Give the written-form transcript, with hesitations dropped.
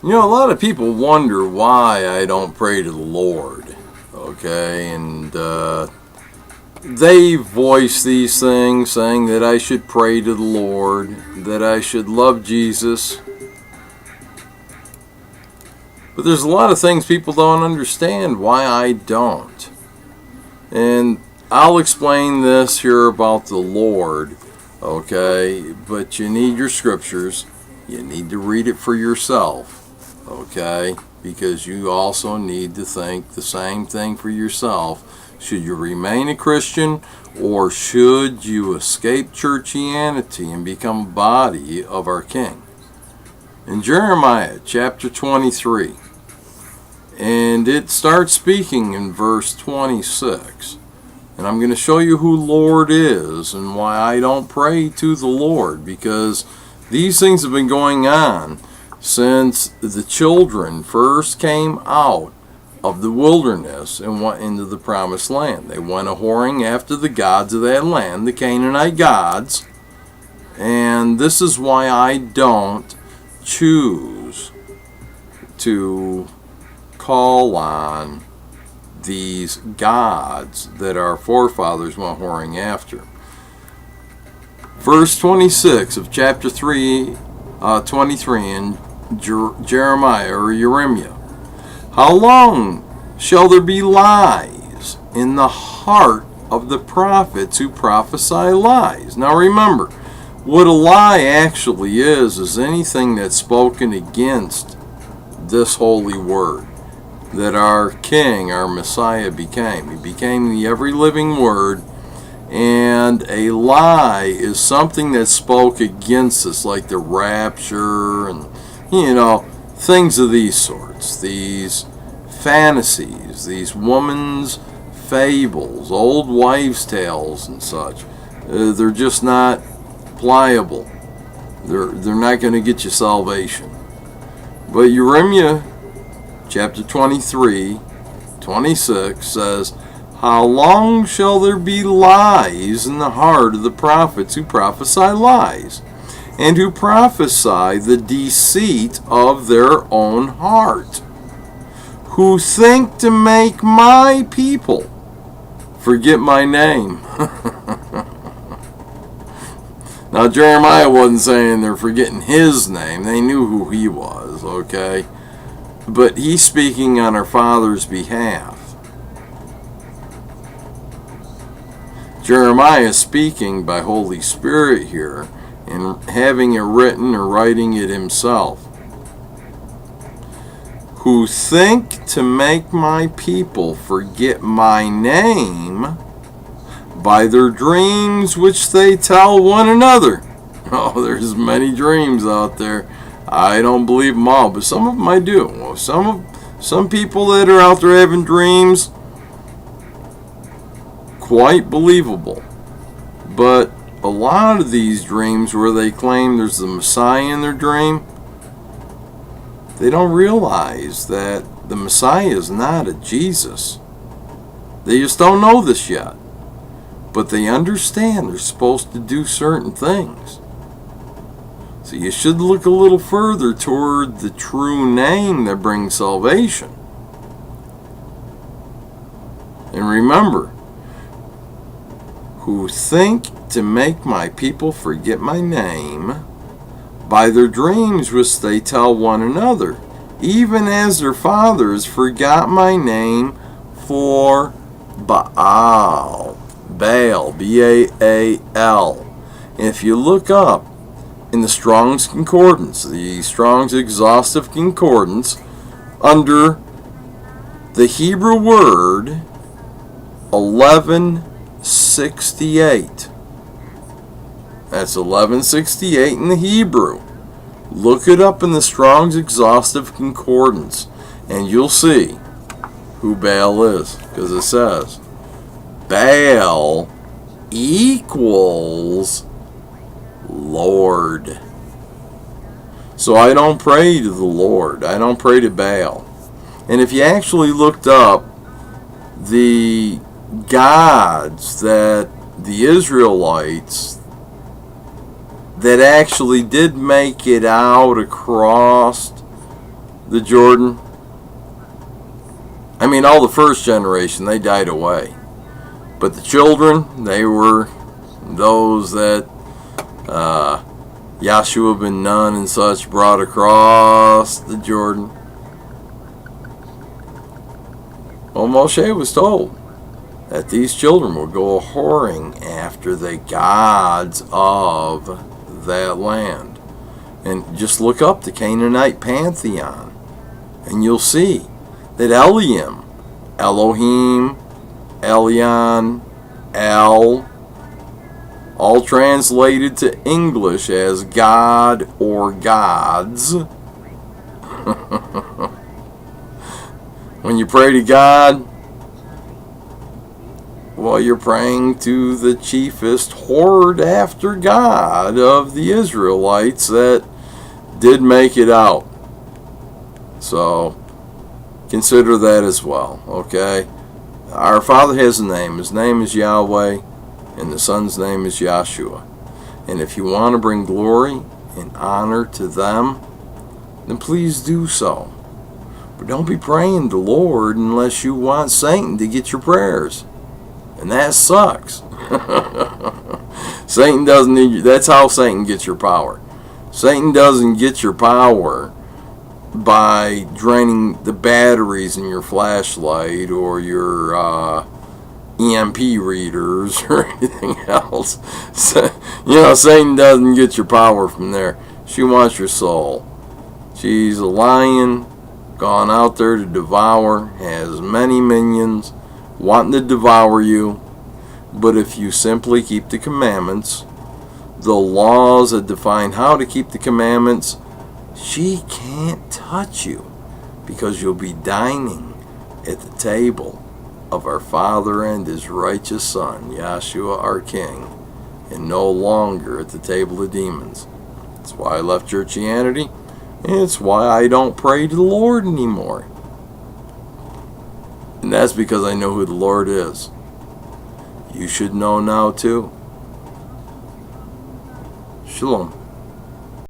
You know, a lot of people wonder why I don't pray to the Lord, okay? And they voice these things, saying that I should pray to the Lord, that I should love Jesus. But there's a lot of things people don't understand why I don't. And I'll explain this here about the Lord, okay? But you need your scriptures. You need to read it for yourself. Okay, because you also need to think the same thing for yourself. Should you remain a Christian, or should you escape churchianity and become a body of our King? In Jeremiah chapter 23, and it starts speaking in verse 26, and I'm going to show you who Lord is and why I don't pray to the Lord, because these things have been going on since the children first came out of the wilderness and went into the promised land. They went a-whoring after the gods of that land, the Canaanite gods. And this is why I don't choose to call on these gods that our forefathers went whoring after. Verse 26 of chapter 23 in Jeremiah or Jeremiah. How long shall there be lies in the heart of the prophets who prophesy lies? Now remember, what a lie actually is anything that's spoken against this holy word that our King, our Messiah became. He became the every living word. And a lie is something that spoke against us, like the rapture and, things of these sorts. These fantasies, these woman's fables, old wives' tales and such. They're just not pliable. They're not going to get you salvation. But Jeremiah chapter 23, 26 says, how long shall there be lies in the heart of the prophets who prophesy lies, and who prophesy the deceit of their own heart, who think to make my people forget my name? Now, Jeremiah wasn't saying they're forgetting his name. They knew who he was, okay? But he's speaking on our Father's behalf. Jeremiah is speaking by Holy Spirit here and having it written or writing it himself. Who think to make my people forget my name by their dreams which they tell one another. Oh, there's many dreams out there. I don't believe them all, but some of them I do. Well, some people that are out there having dreams, quite believable. But a lot of these dreams where they claim there's the Messiah in their dream, they don't realize that the Messiah is not a Jesus. They just don't know this yet. But they understand they're supposed to do certain things. So you should look a little further toward the true name that brings salvation. And remember, who think to make my people forget my name by their dreams which they tell one another, even as their fathers forgot my name for Baal, B-A-A-L. And if you look up in the Strong's Concordance, the Strong's Exhaustive Concordance, under the Hebrew word 1168. That's 1168 in the Hebrew. Look it up in the Strong's Exhaustive Concordance, and you'll see who Baal is, because it says Baal equals Lord. So I don't pray to the Lord. I don't pray to Baal. And if you actually looked up the gods that the Israelites that actually did make it out across the Jordan. I mean, all the first generation, they died away. But the children, they were those that Yahshua ben Nun and such brought across the Jordan. Well, Moshe was told that these children will go whoring after the gods of that land. And just look up the Canaanite pantheon, and you'll see that Elohim, Elohim, Elyon, El, all translated to English as God or gods. When you pray to God, well, you're praying to the chiefest horde after God of the Israelites that did make it out. So consider that as well, okay? Our Father has a name. His name is Yahweh, and the Son's name is Yahshua. And if you want to bring glory and honor to them, then please do so. But don't be praying to the Lord unless you want Satan to get your prayers. And that sucks. Satan doesn't need you. That's how Satan gets your power. Satan doesn't get your power by draining the batteries in your flashlight or your EMP readers or anything else. So, Satan doesn't get your power from there. She wants your soul. She's a lion gone out there to devour, has many minions wanting to devour you. But if you simply keep the commandments, the laws that define how to keep the commandments, she can't touch you, because you'll be dining at the table of our Father and His righteous Son, Yahshua our King, and no longer at the table of demons. That's why I left churchianity, and it's why I don't pray to the Lord anymore. And that's because I know who the Lord is. You should know now too. Shalom.